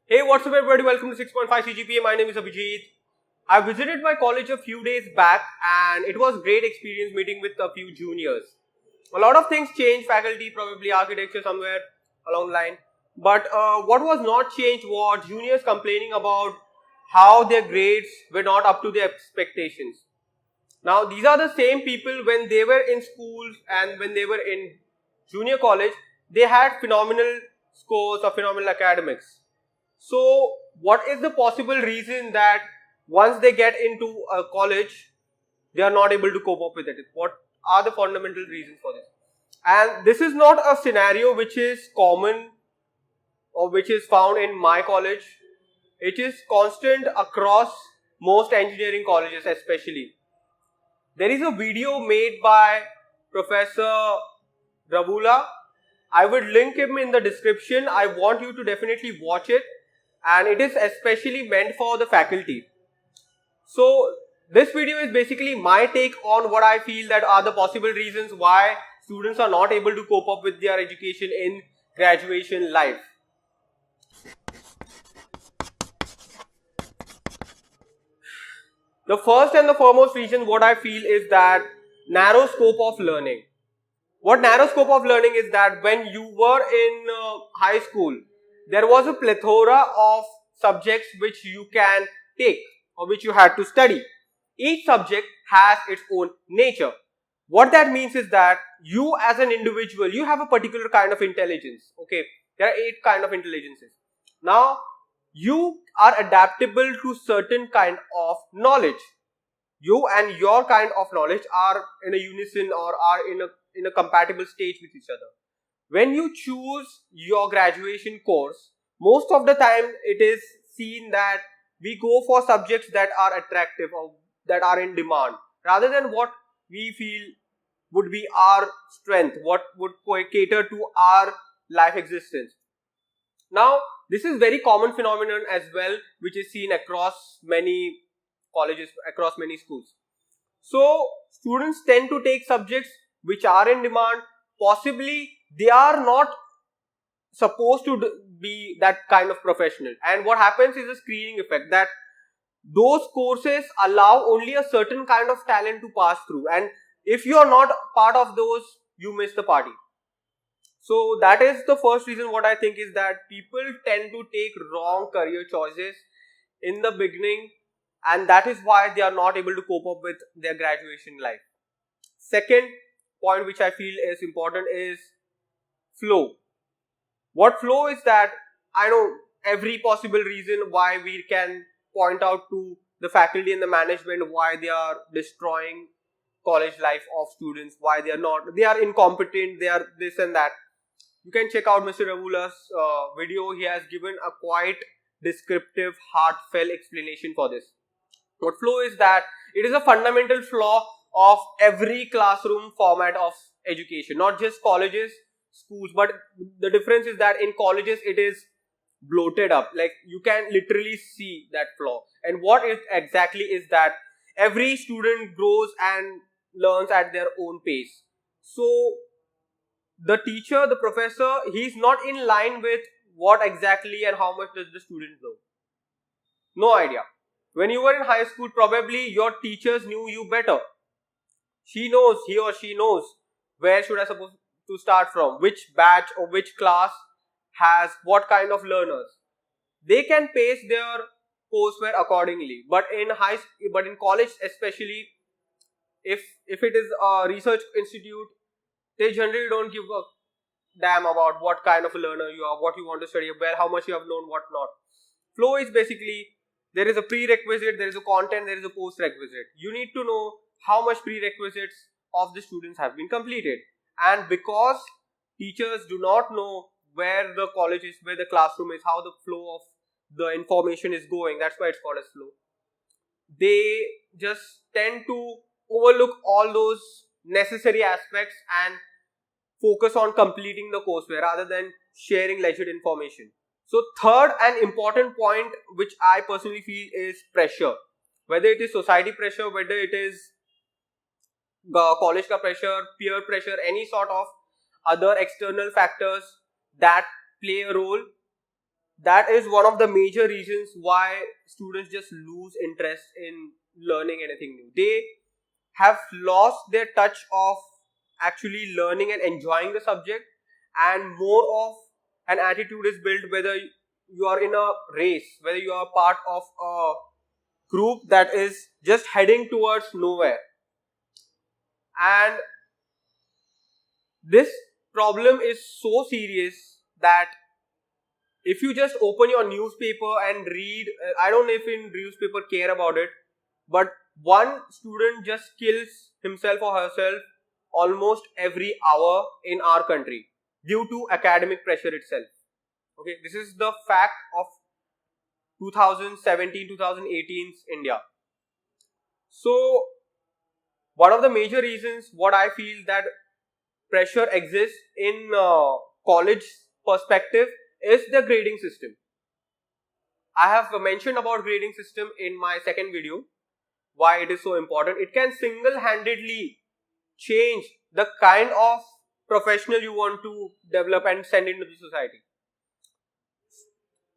Hey, what's up everybody? Welcome to 6.5 CGPA. My name is Abhijit. I visited my college a few days back and it was great experience meeting with a few juniors. A lot of things changed, faculty, probably architecture somewhere along the line. But what was not changed was juniors complaining about how their grades were not up to their expectations. Now, these are the same people when they were in schools and when they were in junior college, they had phenomenal scores or phenomenal academics. So, what is the possible reason that once they get into a college, they are not able to cope up with it? What are the fundamental reasons for this? And this is not a scenario which is common or which is found in my college. It is constant across most engineering colleges, especially. There is a video made by Professor Ravula. I would link him in the description. I want you to definitely watch it, and it is especially meant for the faculty. So this video is basically my take on what I feel that are the possible reasons why students are not able to cope up with their education in graduation life. The first and the foremost reason what I feel is that narrow scope of learning. What narrow scope of learning is that when you were in high school, there was a plethora of subjects which you can take or which you had to study. Each subject has its own nature. What that means is that you as an individual, you have a particular kind of intelligence. Okay, there are 8 kind of intelligences. Now, you are adaptable to certain kind of knowledge. You and your kind of knowledge are in a unison or are in a compatible stage with each other. When you choose your graduation course, most of the time it is seen that we go for subjects that are attractive or that are in demand rather than what we feel would be our strength, what would cater to our life existence. Now, this is very common phenomenon as well, which is seen across many colleges, across many schools. So, students tend to take subjects which are in demand. Possibly, they are not supposed to be that kind of professional. And what happens is a screening effect that those courses allow only a certain kind of talent to pass through. And if you are not part of those, you miss the party. So that is the first reason what I think is that people tend to take wrong career choices in the beginning, and that is why they are not able to cope up with their graduation life. Second point which I feel is important is flow. What flow is that? I know every possible reason why we can point out to the faculty and the management why they are destroying college life of students, why they are incompetent, they are this and that. You can check out Mr. Ravula's video. He has given a quite descriptive, heartfelt explanation for this. What flow is that? It is a fundamental flaw of every classroom format of education, not just colleges, schools, but the difference is that in colleges it is bloated up. Like you can literally see that flaw. And what it exactly is that every student grows and learns at their own pace. So the teacher, the professor, he is not in line with what exactly and how much does the student know. No idea. When you were in high school, probably your teachers knew you better. He or she knows where should I supposed to start from, which batch or which class has what kind of learners. They can pace their coursework accordingly. But in college especially, if it is a research institute, they generally don't give a damn about what kind of a learner you are, what you want to study, where, how much you have known, what not. Flow is basically, there is a prerequisite, there is a content, there is a post-requisite. You need to know how much prerequisites of the students have been completed. And because teachers do not know where the college is, where the classroom is, how the flow of the information is going, that's why it's called as flow. They just tend to overlook all those necessary aspects and focus on completing the courseware rather than sharing legit information. So third and important point which I personally feel is pressure. Whether it is society pressure, whether it is college ka pressure, peer pressure, any sort of other external factors that play a role. that is one of the major reasons why students just lose interest in learning anything new. They have lost their touch of actually learning and enjoying the subject, and more of an attitude is built whether you are in a race, whether you are part of a group that is just heading towards nowhere. And this problem is so serious that if you just open your newspaper and read, I don't know if in newspaper care about it, but one student just kills himself or herself almost every hour in our country due to academic pressure itself. Okay, this is the fact of 2017-2018's India. So one of the major reasons what I feel that pressure exists in college perspective is the grading system. I have mentioned about grading system in my second video, why it is so important. It can single-handedly change the kind of professional you want to develop and send into the society.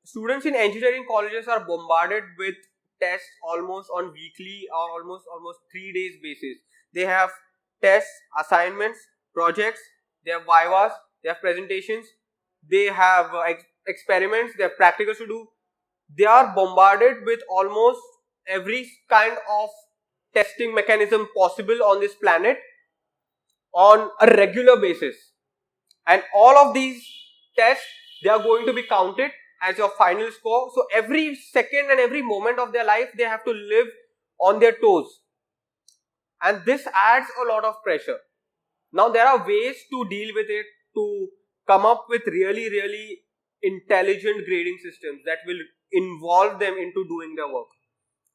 Students in engineering colleges are bombarded with tests almost on weekly or almost 3 days basis. They have tests, assignments, projects, they have vivas, they have presentations, they have experiments, they have practicals to do. They are bombarded with almost every kind of testing mechanism possible on this planet on a regular basis. And all of these tests, they are going to be counted as your final score. So every second and every moment of their life, they have to live on their toes. And this adds a lot of pressure. Now there are ways to deal with it, to come up with really intelligent grading systems that will involve them into doing their work,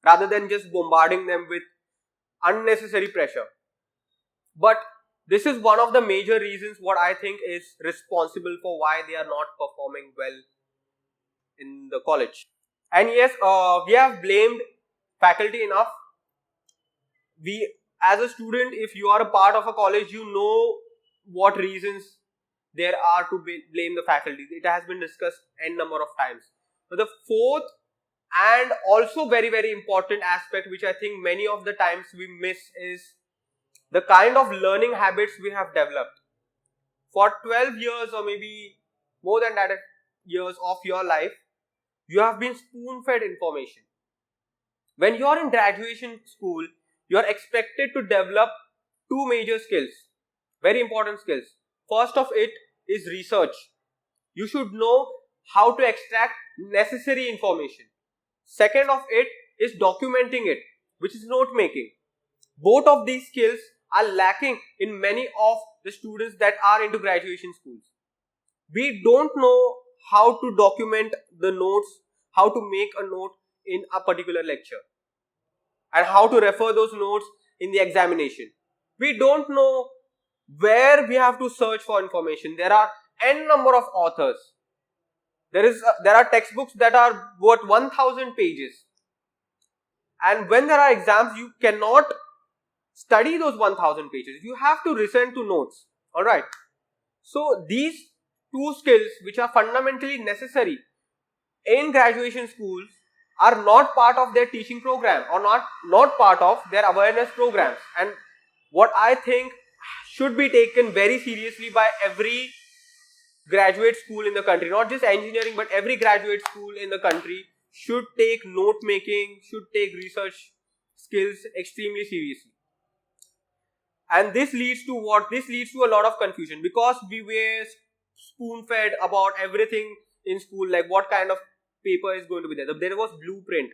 rather than just bombarding them with unnecessary pressure. But this is one of the major reasons what I think is responsible for why they are not performing well in the college. And yes, we have blamed faculty enough. We, as a student, if you are a part of a college, you know what reasons there are to blame the faculty. It has been discussed n number of times. But the fourth and also very important aspect, which I think many of the times we miss, is the kind of learning habits we have developed. For 12 years or maybe more than that years of your life, you have been spoon-fed information. When you are in graduation school, you are expected to develop two major skills, very important skills. First of it is research. You should know how to extract necessary information. Second of it is documenting it, which is note making. Both of these skills are lacking in many of the students that are into graduation schools. We don't know how to document the notes, how to make a note in a particular lecture, and how to refer those notes in the examination. We don't know where we have to search for information. There are n number of authors. There are textbooks that are worth 1000 pages. And when there are exams, you cannot study those 1000 pages. You have to listen to notes. Alright. So these two skills, which are fundamentally necessary in graduation schools, are not part of their teaching program or not part of their awareness programs. And what I think should be taken very seriously by every graduate school in the country, not just engineering, but every graduate school in the country should take note making, should take research skills extremely seriously. And this leads to what? This leads to a lot of confusion, because we were spoon-fed about everything in school, like what kind of paper is going to be there. There was blueprint.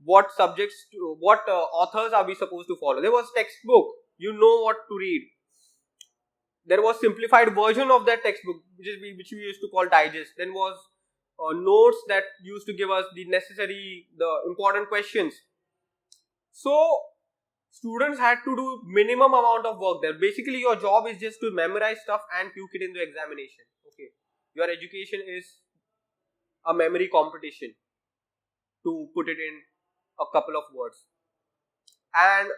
What subjects, what authors are we supposed to follow? There was textbook. You know what to read. There was simplified version of that textbook, which we used to call digest. Then was notes that used to give us the important questions. So students had to do minimum amount of work there. Basically, your job is just to memorize stuff and puke it in the examination. Okay, your education is a memory competition, to put it in a couple of words. And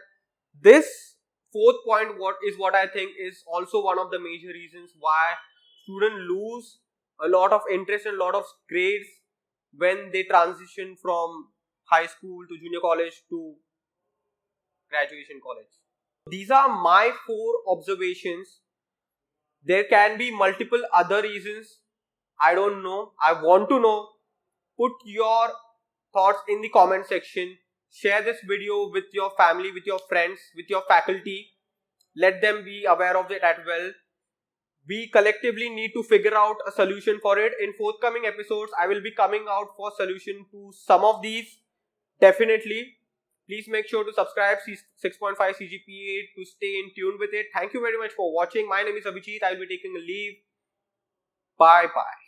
this fourth point, what I think is also one of the major reasons why students lose a lot of interest and a lot of grades when they transition from high school to junior college to graduation college. These are my 4 observations. There can be multiple other reasons. I don't know. I want to know. Put your thoughts in the comment section. Share this video with your family, with your friends, with your faculty. Let them be aware of it as well. We collectively need to figure out a solution for it. In forthcoming episodes, I will be coming out for solution to some of these. Definitely. Please make sure to subscribe 6.5 CGPA to stay in tune with it. Thank you very much for watching. My name is Abhijit. I will be taking a leave. Bye bye.